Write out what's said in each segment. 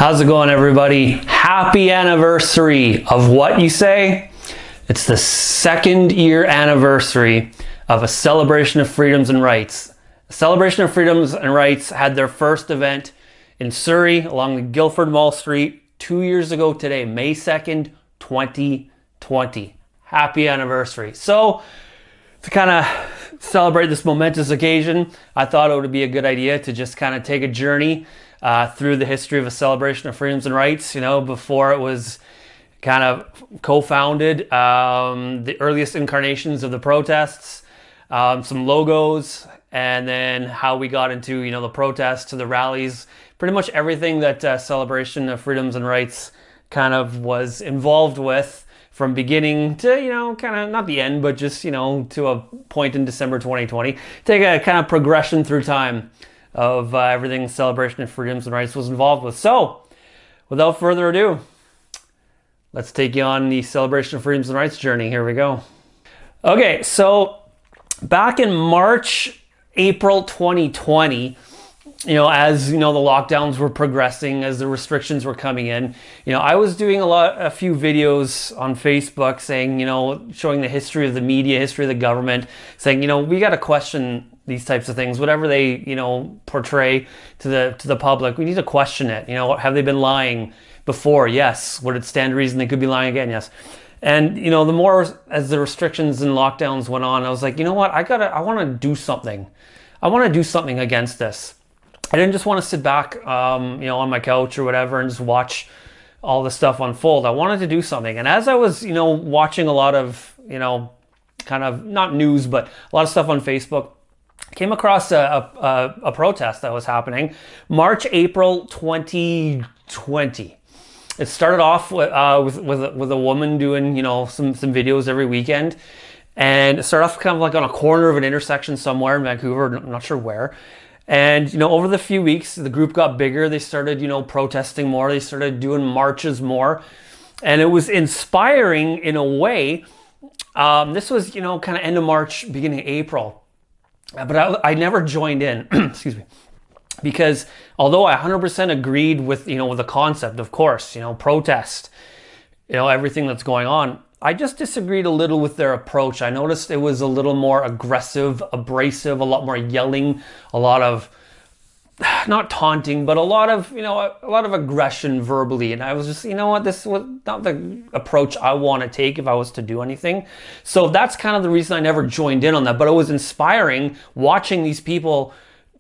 How's it going, everybody? Happy anniversary of what you say? It's the 2nd year anniversary of a celebration of freedoms and rights. A celebration of freedoms and rights had their first event in Surrey along the Guildford Mall Street 2 years ago today, May 2nd, 2020. Happy anniversary. So, to kind of celebrate this momentous occasion, I thought it would be a good idea to just kind of take a journey through the history of a celebration of freedoms and rights. You know, before it was kind of co-founded, the earliest incarnations of the protests, some logos, and then how we got into, you know, the protests to the rallies, pretty much everything that celebration of freedoms and rights kind of was involved with from beginning to, you know, kind of not the end, but just, you know, to a point in December 2020. Take a kind of progression through time of everything celebration of freedoms and rights was involved with. So, without further ado, let's take you on the celebration of freedoms and rights journey. Here we go. Okay, so back in March, April 2020, you know, as you know, the lockdowns were progressing, as the restrictions were coming in, you know, I was doing a few videos on Facebook saying, you know, showing the history of the media, history of the government, saying, you know, we got to question these types of things, whatever they, you know, portray to the public. We need to question it. You know, have they been lying before? Yes. Would it stand to reason they could be lying again? Yes. And, you know, the more as the restrictions and lockdowns went on, I was like, you know what, I want to do something. I want to do something against this. I didn't just want to sit back, you know, on my couch or whatever and just watch all the stuff unfold. I wanted to do something. And as I was, you know, watching a lot of, you know, kind of not news, but a lot of stuff on Facebook, came across a protest that was happening March, April 2020. It started off with a woman doing, you know, some videos every weekend, and it started off kind of like on a corner of an intersection somewhere in Vancouver, I'm not sure where. And, you know, over the few weeks, the group got bigger. They started, you know, protesting more. They started doing marches more, and it was inspiring in a way. This was, you know, kind of end of March, beginning of April. But I never joined in, excuse me, because although I 100% agreed with, you know, with the concept, of course, you know, protest, you know, everything that's going on, I just disagreed a little with their approach. I noticed it was a little more aggressive, abrasive, a lot more yelling, a lot of, not taunting, but a lot of, you know, a lot of aggression verbally. And I was just, you know what, this was not the approach I want to take if I was to do anything. So that's kind of the reason I never joined in on that. But it was inspiring watching these people,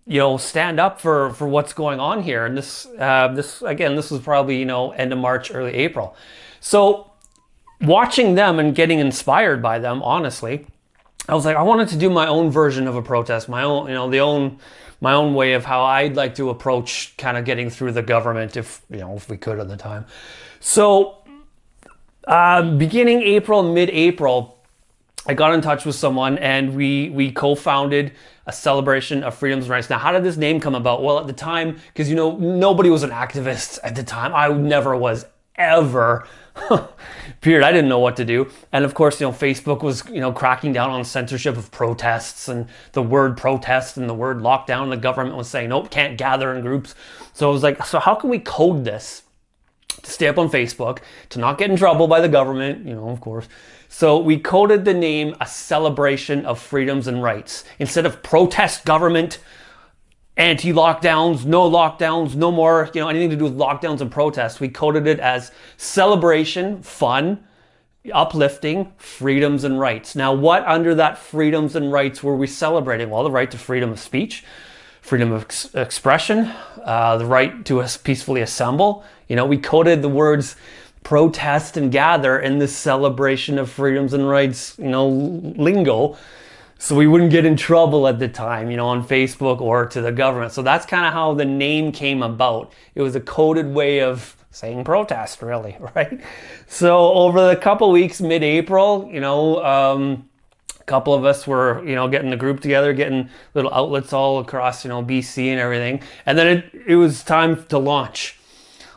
you know, stand up for what's going on here. And this was probably, you know, end of March, early April. So watching them and getting inspired by them, honestly, I was like, I wanted to do my own version of a protest, my own, you know, my own way of how I'd like to approach kind of getting through the government, if, you know, if we could at the time. So beginning April, mid-April, I got in touch with someone and we co-founded a celebration of freedoms and rights. Now, how did this name come about? Well, at the time, because, you know, nobody was an activist at the time. I never was, ever. Period. I didn't know what to do. And of course, you know, Facebook was, you know, cracking down on censorship of protests, and the word protest and the word lockdown. The government was saying, nope, can't gather in groups. So I was like, so how can we code this to stay up on Facebook, to not get in trouble by the government, you know, of course. So we coded the name a celebration of freedoms and rights. Instead of protest government, anti-lockdowns, no more, you know, anything to do with lockdowns and protests. We coded it as celebration, fun, uplifting, freedoms and rights. Now, what under that freedoms and rights were we celebrating? Well, the right to freedom of speech, freedom of expression, the right to peacefully assemble. You know, we coded the words protest and gather in the celebration of freedoms and rights, you know, lingo, so we wouldn't get in trouble at the time, you know, on Facebook or to the government. So that's kind of how the name came about. It was a coded way of saying protest, really, right? So over the couple weeks, mid-April, you know, a couple of us were, you know, getting the group together, getting little outlets all across, you know, BC and everything. And then it was time to launch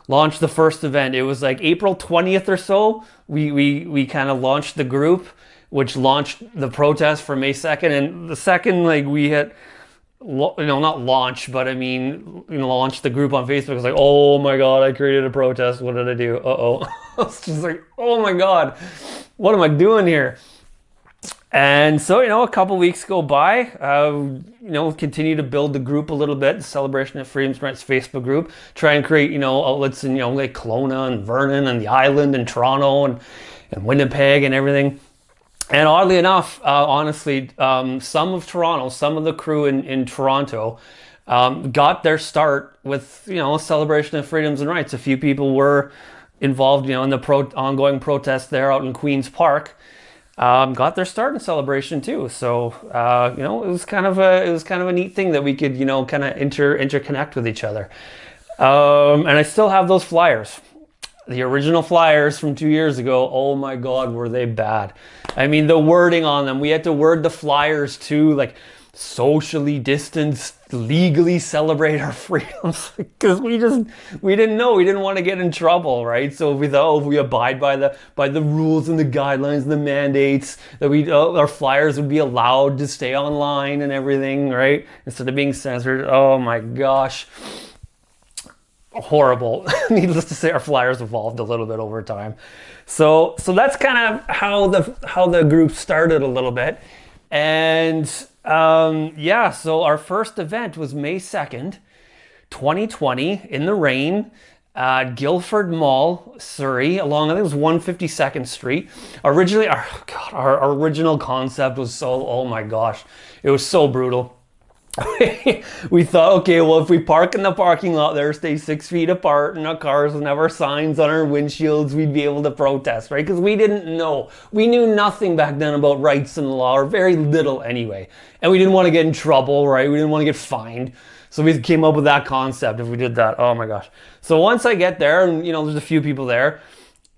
the first event. It was like April 20th or so. We kind of launched the group, which launched the protest for May 2nd. And the second, like, we hit not launch, but I mean, launch the group on Facebook. It's like, oh my God, I created a protest. What did I do? Uh-oh. It's just like, oh my God, what am I doing here? And so, a couple weeks go by, continue to build the group a little bit, the Celebration of Freedom's Rights Facebook group, try and create, outlets in, like Kelowna and Vernon and the Island and Toronto and Winnipeg and everything. And oddly enough, honestly, some of the crew in Toronto got their start with, Celebration of Freedoms and Rights. A few people were involved, in the ongoing protest there out in Queen's Park. Got their start in Celebration too. So, it was kind of a neat thing that we could, kind of interconnect with each other. And I still have those flyers. The original flyers from 2 years ago, oh my God, were they bad. I mean, the wording on them, we had to word the flyers to like socially distanced, legally celebrate our freedoms, because we didn't know, we didn't want to get in trouble, right? So we thought, oh, if we abide by the rules and the guidelines and the mandates, that our flyers would be allowed to stay online and everything, right? Instead of being censored. Oh my gosh. Horrible. Needless to say, our flyers evolved a little bit over time. So that's kind of how the group started a little bit. And so our first event was May 2nd, 2020, in the rain, Guildford Mall, Surrey, along, I think it was 152nd Street. Originally, our original concept was oh my gosh, it was so brutal. We thought, okay, well, if we park in the parking lot there, stay 6 feet apart in our cars and have our signs on our windshields, we'd be able to protest, right? Because we didn't know. We knew nothing back then about rights and law, or very little anyway. And we didn't want to get in trouble, right? We didn't want to get fined. So we came up with that concept if we did that. Oh my gosh. So once I get there, and there's a few people there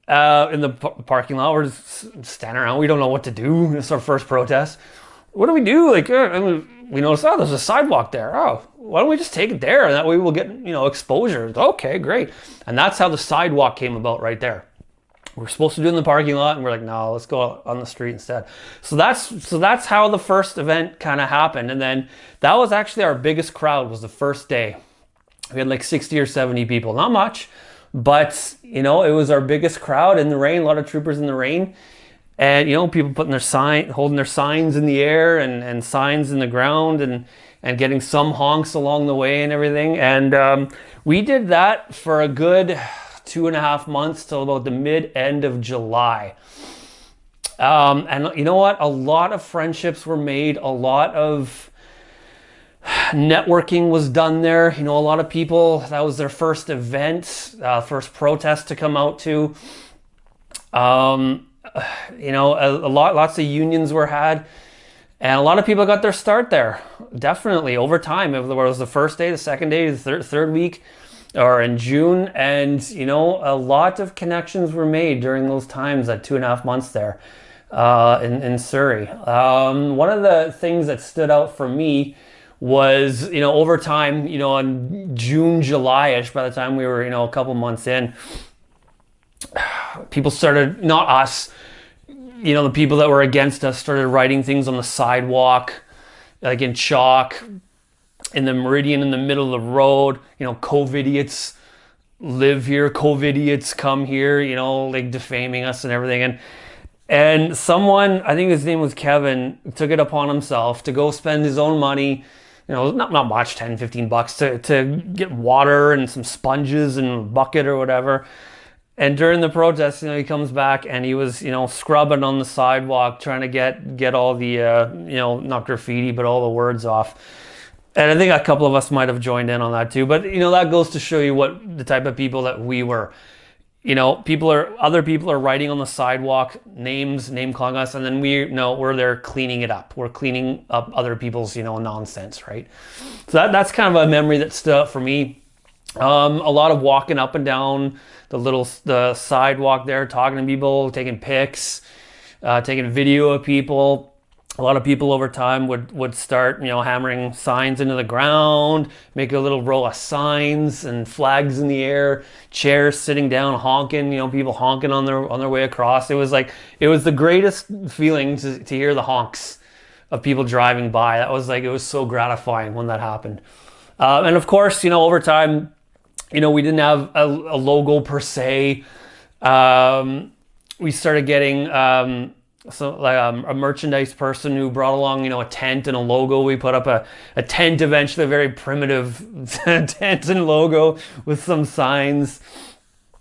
in the parking lot, we're just standing around. We don't know what to do. It's our first protest. What do we do? Like, we noticed, there's a sidewalk there. Oh, why don't we just take it there? And that way we'll get, exposure. Okay, great. And that's how the sidewalk came about right there. We're supposed to do it in the parking lot, and we're like, no, let's go on the street instead. So that's how the first event kind of happened. And then that was actually our biggest crowd, was the first day. We had like 60 or 70 people. Not much, but, it was our biggest crowd in the rain, a lot of troopers in the rain. And, people putting holding their signs in the air and signs in the ground and getting some honks along the way and everything. And we did that for a good 2.5 months till about the mid-end of July. And you know what? A lot of friendships were made. A lot of networking was done there. A lot of people, that was their first event, first protest to come out to. Lots of unions were had, and a lot of people got their start there. Definitely over time. If it was the first day, the second day, the third week, or in June, and a lot of connections were made during those times, that 2.5 months there in Surrey. One of the things that stood out for me was, over time, in June, July-ish, by the time we were, a couple months in, people started, not us, the people that were against us started writing things on the sidewalk, like in chalk, in the meridian in the middle of the road, COVIDiots live here, COVIDiots come here, like defaming us and everything. And someone, I think his name was Kevin, took it upon himself to go spend his own money, not much, 10, 15 bucks to get water and some sponges and a bucket or whatever. And during the protest, he comes back and he was, scrubbing on the sidewalk, trying to get all the, not graffiti, but all the words off. And I think a couple of us might have joined in on that too. But, that goes to show you what the type of people that we were. Other people are writing on the sidewalk, name calling us, and then we're there cleaning it up. We're cleaning up other people's, nonsense, right? So that's kind of a memory that stood out for me. A lot of walking up and down the sidewalk there, talking to people, taking pics, taking video of people. A lot of people over time would start, hammering signs into the ground, make a little row of signs and flags in the air, chairs sitting down, honking, people honking on their way across. It was the greatest feeling to hear the honks of people driving by. That was like, it was so gratifying when that happened. And of course, over time, we didn't have a logo per se. We started getting a merchandise person who brought along, a tent and a logo. We put up a tent eventually, a very primitive tent and logo with some signs,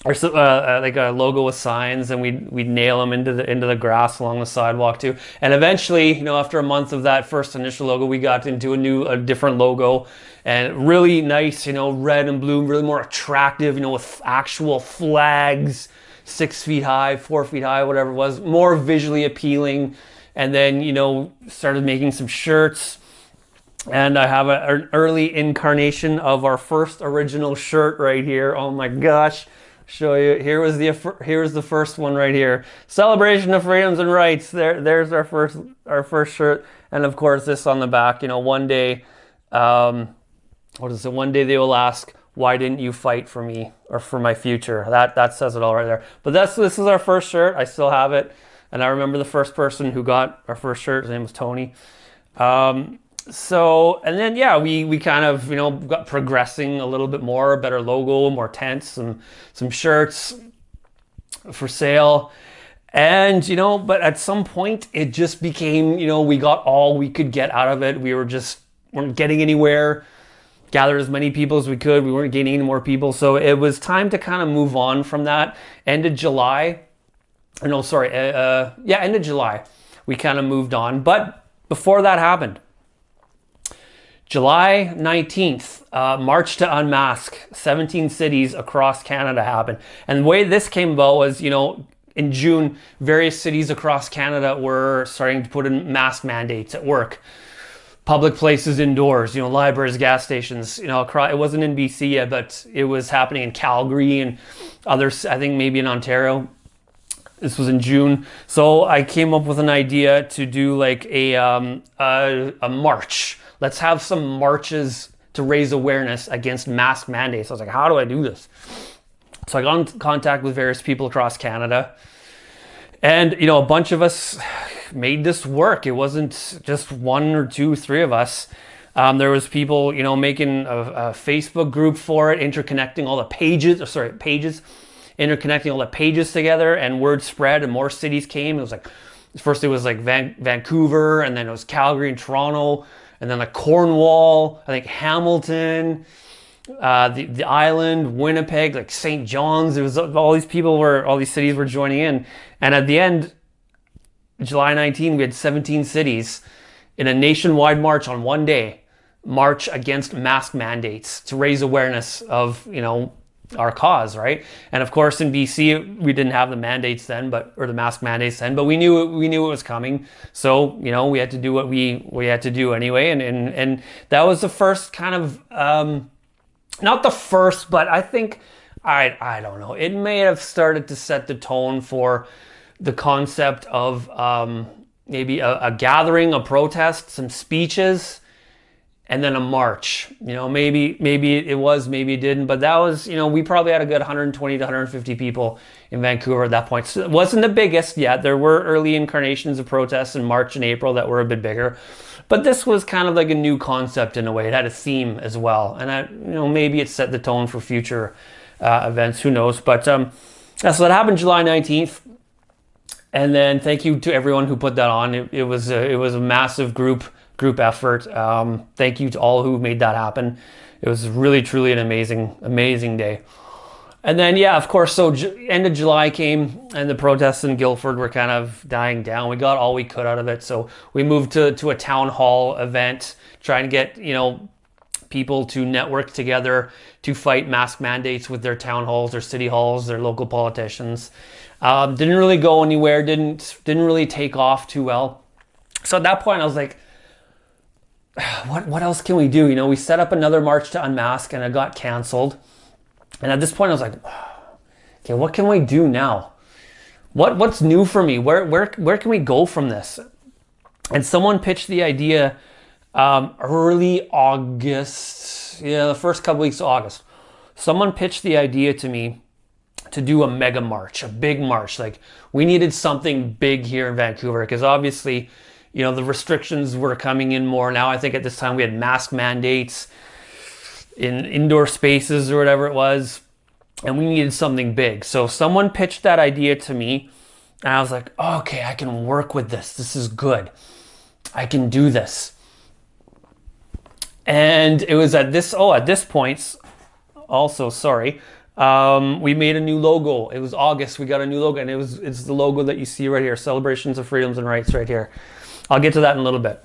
or like a logo with signs, and we'd nail them into the grass along the sidewalk too. And eventually, after a month of that first initial logo, we got into a different logo, and really nice, red and blue, really more attractive, with actual flags, 6 feet high, 4 feet high, whatever it was, more visually appealing. And then, started making some shirts. And I have an early incarnation of our first original shirt right here. Oh my gosh. Show you. Here's the first one right here. Celebration of Freedoms and Rights. There's our first shirt. And of course, this on the back, one day, what is it? One day they will ask, why didn't you fight for me or for my future? That says it all right there. But this is our first shirt. I still have it. And I remember the first person who got our first shirt. His name was Tony. So, and then, yeah, we kind of, got progressing a little bit more, a better logo, more tents, some shirts for sale. And, but at some point it just became, we got all we could get out of it. We weren't getting anywhere. Gathered as many people as we could. We weren't gaining any more people. So it was time to kind of move on from that. End of July, end of July, we kind of moved on. But before that happened, July 19th, March to Unmask, 17 cities across Canada happened. And the way this came about was, in June, various cities across Canada were starting to put in mask mandates at work. Public places indoors, libraries, gas stations, it wasn't in BC yet, but it was happening in Calgary and others, I think maybe in Ontario. This was in June. So I came up with an idea to do like a march. Let's have some marches to raise awareness against mask mandates. I was like, how do I do this? So I got in contact with various people across Canada. And, a bunch of us made this work. It wasn't just one or two, three of us. There was people, making a Facebook group for it, interconnecting all the pages, interconnecting all the pages together, and word spread and more cities came. It was like, first it was like Vancouver, and then it was Calgary and Toronto, and then like Cornwall, I think Hamilton, the island, Winnipeg, like St. John's. It was all these cities were joining in. And at the end, July 19, we had 17 cities in a nationwide march on one day, march against mask mandates to raise awareness of, our cause, right? And of course, in BC, we didn't have the mandates then, or the mask mandates then, but we knew it was coming. So, we had to do what we had to do anyway. And that was the first kind of, not the first, but I think, I don't know, it may have started to set the tone for the concept of maybe a gathering, a protest, some speeches, and then a march. Maybe it was, maybe it didn't, but that was, we probably had a good 120 to 150 people in Vancouver at that point. So it wasn't the biggest yet. There were early incarnations of protests in March and April that were a bit bigger. But this was kind of like a new concept in a way. It had a theme as well. And maybe it set the tone for future events, who knows. But so that happened July 19th. And then thank you to everyone who put that on. It was a massive group effort. Thank you to all who made that happen. It was really, truly an amazing day. And then, yeah, of course, so end of July came and the protests in Guildford were kind of dying down. We got all we could out of it. So we moved to a town hall event, trying to get, people to network together to fight mask mandates with their town halls, their city halls, their local politicians. Didn't really go anywhere, didn't really take off too well. So at that point I was like, what else can we do? We set up another March to Unmask and it got canceled. And at this point I was like, okay, what can we do now? What's new for me? Where can we go from this? And someone pitched the idea early August, the first couple weeks of August. Someone pitched the idea to me to do a mega march, a big march. Like, we needed something big here in Vancouver because obviously, the restrictions were coming in more. Now I think at this time we had mask mandates in indoor spaces or whatever it was, and we needed something big. So someone pitched that idea to me, and I was like, oh, okay, I can work with this. This is good. I can do this. And it was at this point, also, sorry, we made a new logo. It was August, we got a new logo, and it's the logo that you see right here, Celebrations of Freedoms and Rights right here. I'll get to that in a little bit.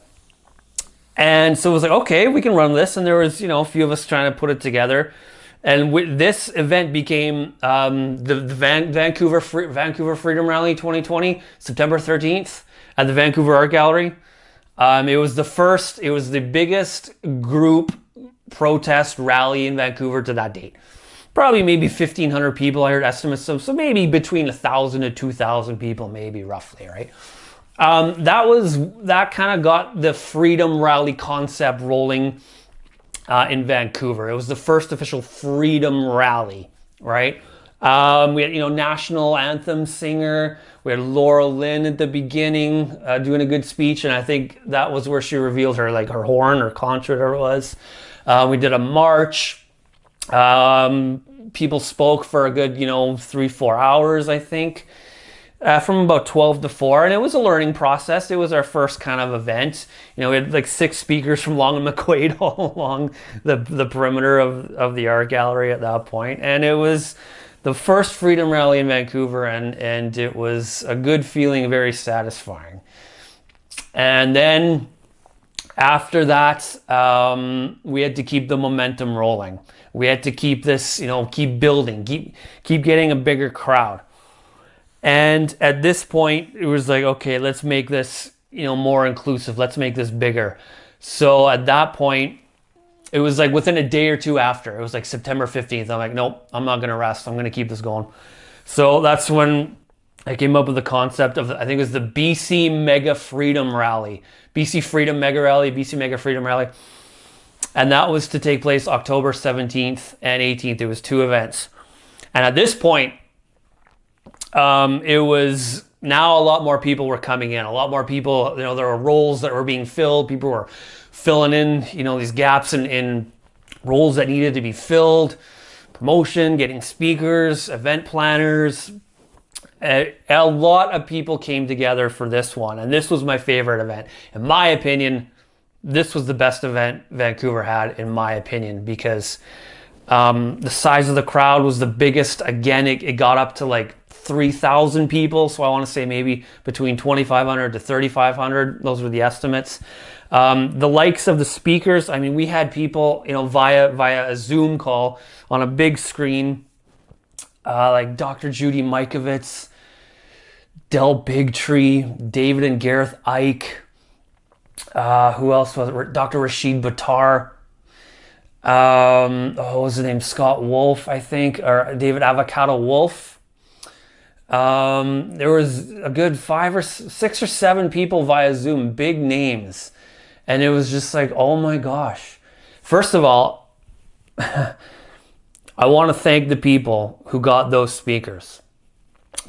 And so it was like, okay, we can run this. And there was, a few of us trying to put it together. And this event became the Vancouver Freedom Rally 2020, September 13th at the Vancouver Art Gallery. It was the biggest group protest rally in Vancouver to that date. Probably maybe 1,500 people, I heard estimates of, so maybe between 1,000 to 2,000 people, maybe roughly, right? That kind of got the Freedom Rally concept rolling in Vancouver. It was the first official Freedom Rally, right? We had, national anthem singer. We had Laura Lynn at the beginning doing a good speech, and I think that was where she revealed her horn or conch, whatever it was. We did a march. People spoke for a good, 3-4 hours, I think, from about 12 to 4, and it was a learning process. It was our first kind of event. We had 6 speakers from Long and McQuaid all along the perimeter of the art gallery at that point, and it was the first Freedom Rally in Vancouver, and it was a good feeling, very satisfying. And then after that, we had to keep the momentum rolling. We had to keep this, keep building, keep getting a bigger crowd. And at this point, it was like, okay, let's make this, more inclusive. Let's make this bigger. So at that point, it was like within a day or two after, it was like September 15th. I'm like, nope, I'm not going to rest. I'm going to keep this going. So that's when I came up with the concept of, I think it was the BC Mega Freedom Rally. BC Freedom Mega Rally, BC Mega Freedom Rally. And that was to take place October 17th and 18th. It was 2 events. And at this point, it was now a lot more people were coming in. A lot more people, there were roles that were being filled. People were filling in, these gaps in roles that needed to be filled. Promotion, getting speakers, event planners. A lot of people came together for this one, and this was my favorite event. In my opinion, this was the best event Vancouver had, in my opinion, because the size of the crowd was the biggest. Again, it got up to 3,000 people, so I want to say maybe between 2,500 to 3,500. Those were the estimates. The likes of the speakers, we had people, via a Zoom call on a big screen, like Dr. Judy Mikovits, Del Bigtree, David and Gareth Icke. Who else was it? Dr. Rashid Buttar. What was his name? Scott Wolf, I think, or David Avocado Wolf. There was a good 5 or 6 or 7 people via Zoom, big names. And it was just like, oh my gosh. First of all, I want to thank the people who got those speakers,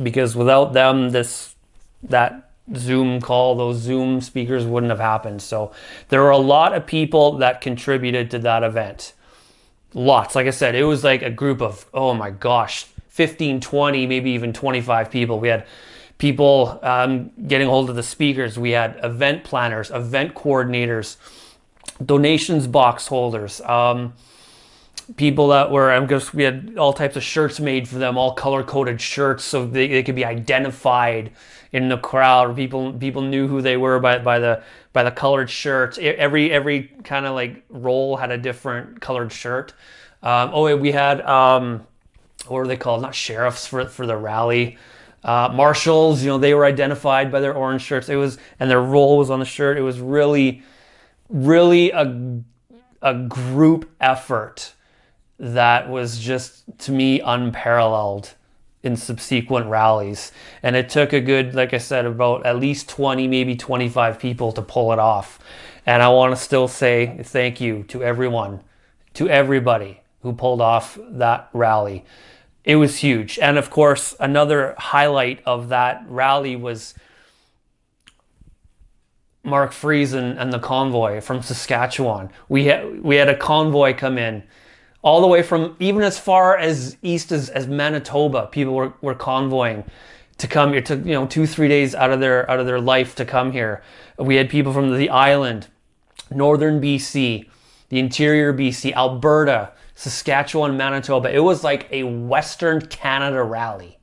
because without them, that Zoom call, those Zoom speakers wouldn't have happened. So there were a lot of people that contributed to that event. Lots. Like I said, it was like a group of, oh my gosh, 15, 20, maybe even 25 people. We had people getting hold of the speakers. We had event planners, event coordinators, donations box holders, people that were, we had all types of shirts made for them, all color-coded shirts, so they could be identified in the crowd. People knew who they were by the colored shirts. Every kind of role had a different colored shirt. We had what are they called? Not sheriffs for the rally. Marshals, they were identified by their orange shirts. And their role was on the shirt. It was really, really a group effort that was just, to me, unparalleled in subsequent rallies. And it took a good, like I said, about at least 20, maybe 25 people to pull it off. And I want to still say thank you to everyone, to everybody who pulled off that rally. It was huge. And of course, another highlight of that rally was Mark Friesen and the Convoy from Saskatchewan. We had a convoy come in all the way from even as far as east as Manitoba. People were convoying to come here. It took 2-3 days out of their life to come here. We had people from the island, northern BC, the interior BC, Alberta, Saskatchewan, Manitoba. It was like a Western Canada rally.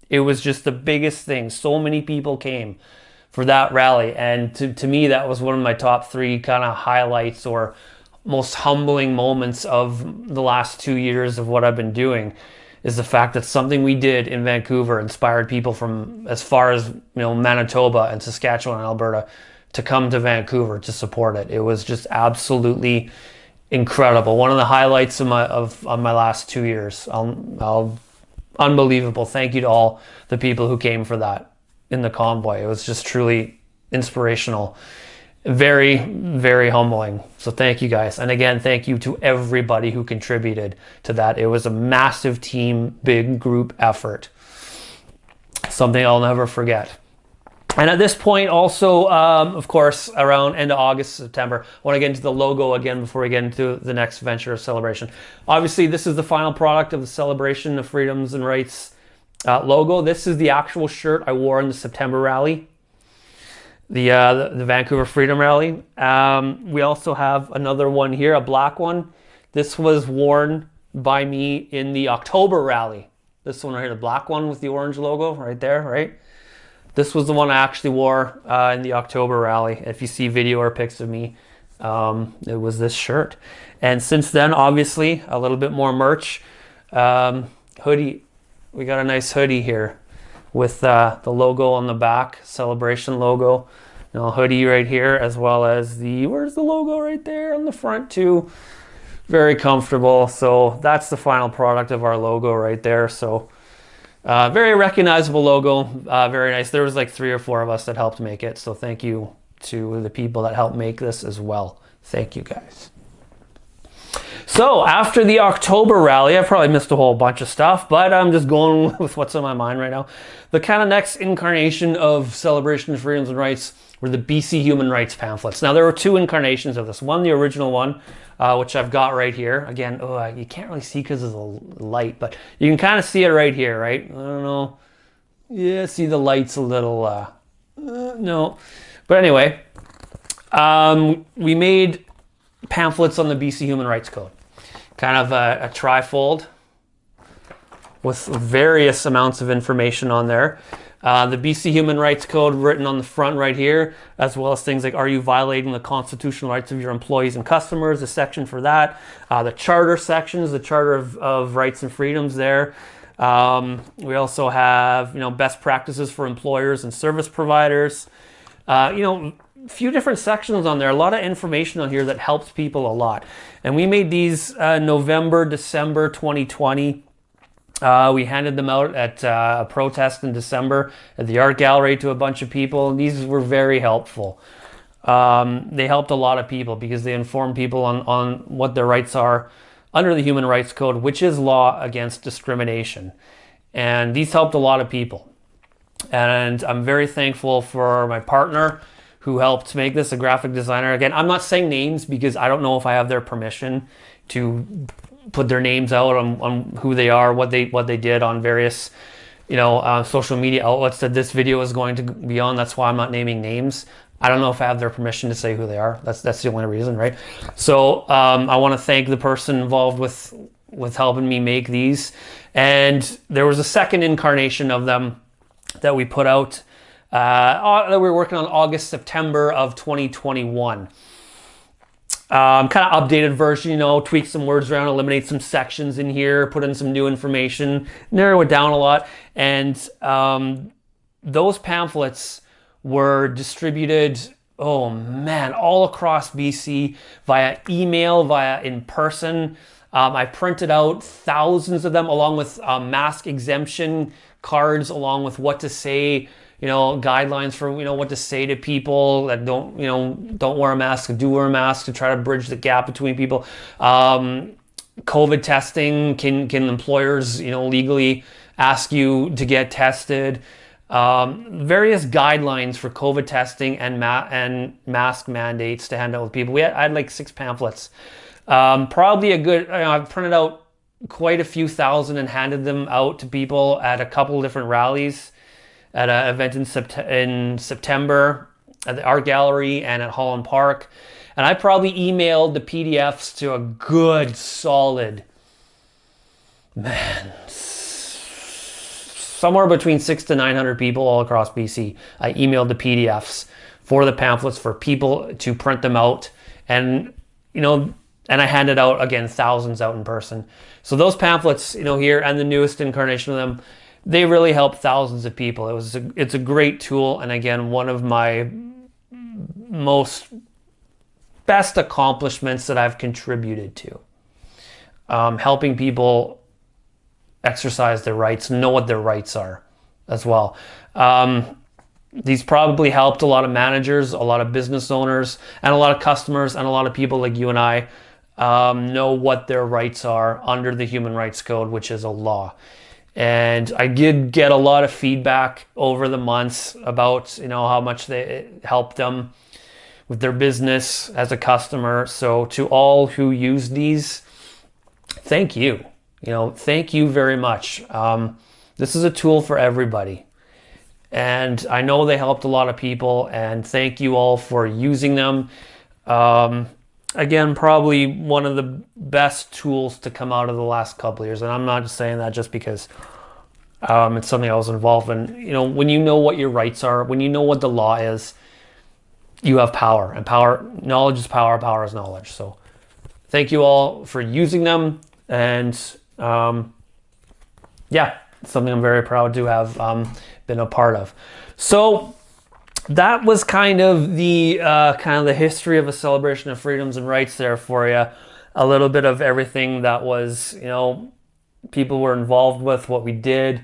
It was just the biggest thing. So many people came for that rally. And to me, that was one of my top 3 kind of highlights or most humbling moments of the last 2 years of what I've been doing, is the fact that something we did in Vancouver inspired people from as far as Manitoba and Saskatchewan and Alberta to come to Vancouver to support it. It was just absolutely incredible. One of the highlights of my last 2 years. Unbelievable. Thank you to all the people who came for that in the convoy. It was just truly inspirational. Very, very humbling. So thank you guys. And again, thank you to everybody who contributed to that. It was a massive team, big group effort. Something I'll never forget. And at this point also, of course, around end of August, September, I want to get into the logo again before we get into the next venture of Celebration. Obviously, this is the final product of the Celebration of Freedoms and Rights logo. This is the actual shirt I wore in the September rally, the Vancouver Freedom Rally. We also have another one here, a black one. This was worn by me in the October rally. This one right here, the black one with the orange logo right there, right? This was the one I actually wore in the October rally. If you see video or pics of me, it was this shirt. And since then, obviously, a little bit more merch. Hoodie, we got a nice hoodie here with the logo on the back, Celebration logo. Hoodie right here, as well as where's the logo right there on the front too. Very comfortable. So that's the final product of our logo right there. So very recognizable logo, very nice. There was like 3 or 4 of us that helped make it. So thank you to the people that helped make this as well. Thank you guys. So after the October rally, I probably missed a whole bunch of stuff, but I'm just going with what's on my mind right now. The kind of next incarnation of Celebration of Freedoms and Rights were the BC Human Rights pamphlets. Now there were 2 incarnations of this. One, the original one, which I've got right here. Again, you can't really see because of the light, but you can kind of see it right here, right? I don't know. Yeah, see the light's a little, no. But anyway, we made pamphlets on the BC Human Rights Code. Kind of a trifold with various amounts of information on there. The BC Human Rights Code written on the front right here, as well as things like, are you violating the constitutional rights of your employees and customers? A section for that. The charter sections, the Charter of Rights and Freedoms there. We also have, best practices for employers and service providers. A few different sections on there. A lot of information on here that helps people a lot. And we made these November, December 2020. We handed them out at a protest in December at the art gallery to a bunch of people. These were very helpful. They helped a lot of people because they informed people on what their rights are under the Human Rights Code, which is law against discrimination. And these helped a lot of people. And I'm very thankful for my partner who helped make this, a graphic designer. Again, I'm not saying names because I don't know if I have their permission to put their names out on who they are, what they did on various, social media outlets that this video is going to be on. That's why I'm not naming names. I don't know if I have their permission to say who they are. That's the only reason, right? So I want to thank the person involved with helping me make these. And there was a second incarnation of them that we put out that we were working on August, September of 2021. Kind of updated version, tweak some words around, eliminate some sections in here, put in some new information, narrow it down a lot. And those pamphlets were distributed, all across BC via email, via in person. I printed out thousands of them along with mask exemption cards, along with what to say, guidelines for, what to say to people that don't wear a mask, do wear a mask, to try to bridge the gap between people. COVID testing, can employers, legally ask you to get tested? various guidelines for COVID testing and mask mandates to hand out with people. I had like 6 pamphlets. Probably a good, I've printed out quite a few thousand and handed them out to people at a couple of different rallies, at an event in September at the Art Gallery and at Holland Park. And I probably emailed the PDFs to a good solid, man, somewhere between 600 to 900 people all across BC. I emailed the PDFs for the pamphlets for people to print them out. And, and I handed out, again, thousands out in person. So those pamphlets, here, and the newest incarnation of them, they really help thousands of people. It's a great tool. And again, one of my best accomplishments that I've contributed to. Helping people exercise their rights, know what their rights are as well. These probably helped a lot of managers, a lot of business owners, and a lot of customers, and a lot of people like you and I know what their rights are under the Human Rights Code, which is a law. And I did get a lot of feedback over the months about, how much it helped them with their business as a customer. So to all who use these, thank you. Thank you very much. This is a tool for everybody. And I know they helped a lot of people, and thank you all for using them. Again, probably one of the best tools to come out of the last couple of years. And I'm not just saying that just because it's something I was involved in. When you know what your rights are, when you know what the law is, you have power. And knowledge is power, power is knowledge. So thank you all for using them. And something I'm very proud to have been a part of. So that was kind of the history of a celebration of freedoms and rights there for you. A little bit of everything that was, people were involved with, what we did.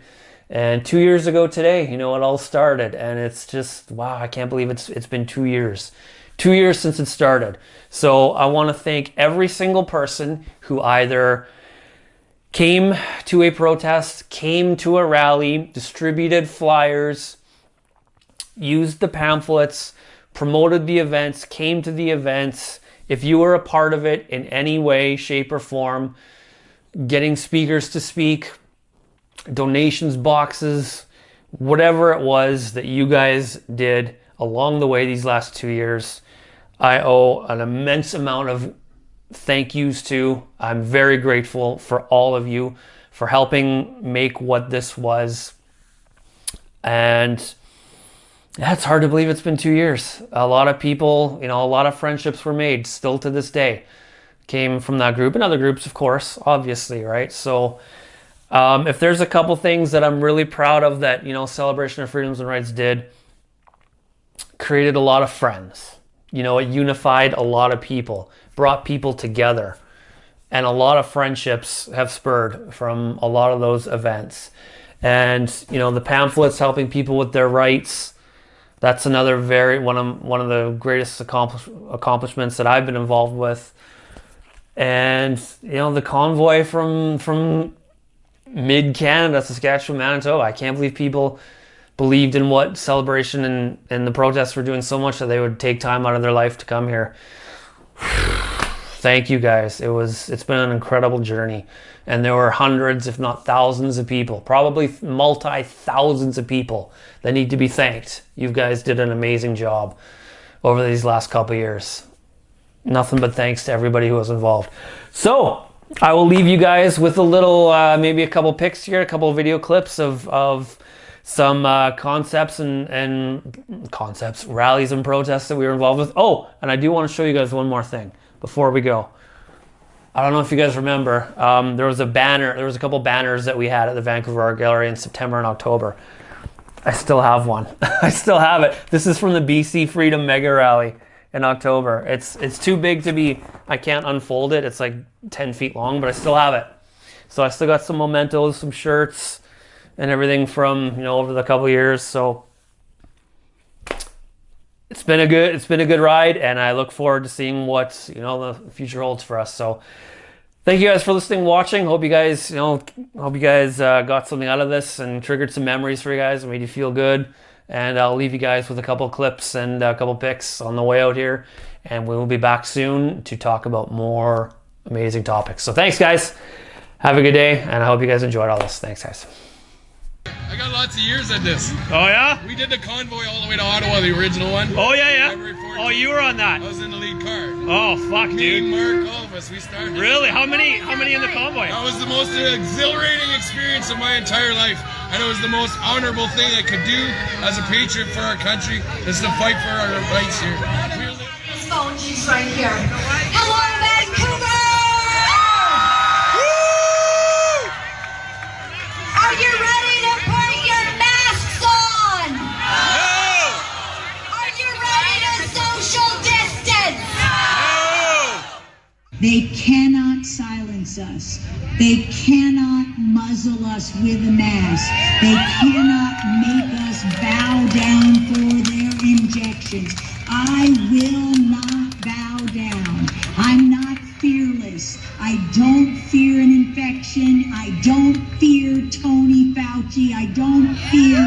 And 2 years ago today, it all started. And it's just, wow, I can't believe it's been 2 years. 2 years since it started. So I want to thank every single person who either came to a protest, came to a rally, distributed flyers, used the pamphlets, promoted the events, came to the events. If you were a part of it in any way, shape, or form, getting speakers to speak, donations boxes, whatever it was that you guys did along the way these last 2 years, I owe an immense amount of thank yous to. I'm very grateful for all of you for helping make what this was. And it's hard to believe it's been 2 years. A lot of people, a lot of friendships were made still to this day. Came from that group and other groups, of course, obviously, right? So if there's a couple things that I'm really proud of that, Celebration of Freedoms and Rights did, created a lot of friends. It unified a lot of people, brought people together, and a lot of friendships have spurred from a lot of those events. And the pamphlets helping people with their rights, that's another one of the greatest accomplishments that I've been involved with. And the convoy from mid-Canada, Saskatchewan, Manitoba, I can't believe people believed in what Celebration and the protests were doing so much that they would take time out of their life to come here. Thank you guys. It's been an incredible journey. And there were hundreds, if not thousands of people, probably multi-thousands of people that need to be thanked. You guys did an amazing job over these last couple of years. Nothing but thanks to everybody who was involved. So I will leave you guys with a little, maybe a couple pics here, a couple of video clips of some concepts and rallies and protests that we were involved with. Oh, and I do want to show you guys one more thing before we go. I don't know if you guys remember, there was a couple banners that we had at the Vancouver Art Gallery in September and October. I still have one. I still have it. This is from the BC Freedom Mega Rally in October. It's too big to be, I can't unfold it. It's like 10 feet long, but I still have it. So I still got some mementos, some shirts, and everything from, over the couple years. So it's been a good ride, and I look forward to seeing what, the future holds for us. So Thank you guys for listening, watching. Hope you guys, got something out of this and triggered some memories for you guys and made you feel good. And I'll leave you guys with a couple clips and a couple pics on the way out here. And we will be back soon to talk about more amazing topics. So thanks, guys. Have a good day, and I hope you guys enjoyed all this. Thanks, guys. I got lots of years at this. Oh yeah? We did the Convoy all the way to Ottawa, the original one. Oh yeah. Oh, you were on that. I was in the lead car. Oh fuck, Me, dude. Mark, all of us, we started. Really? How many in the convoy? That was the most exhilarating experience of my entire life. And it was the most honorable thing I could do as a patriot for our country, is to fight for our rights here. Phone, she's right here. Hello, Vancouver! Woo! Are you ready to put your masks on? No! Are you ready to social distance? No! They cannot silence us. They cannot muzzle us with a mask. They cannot make us bow down for their injections. I will not bow down. I'm not fearless. I don't fear an infection. I don't fear Tony Fauci. I don't fear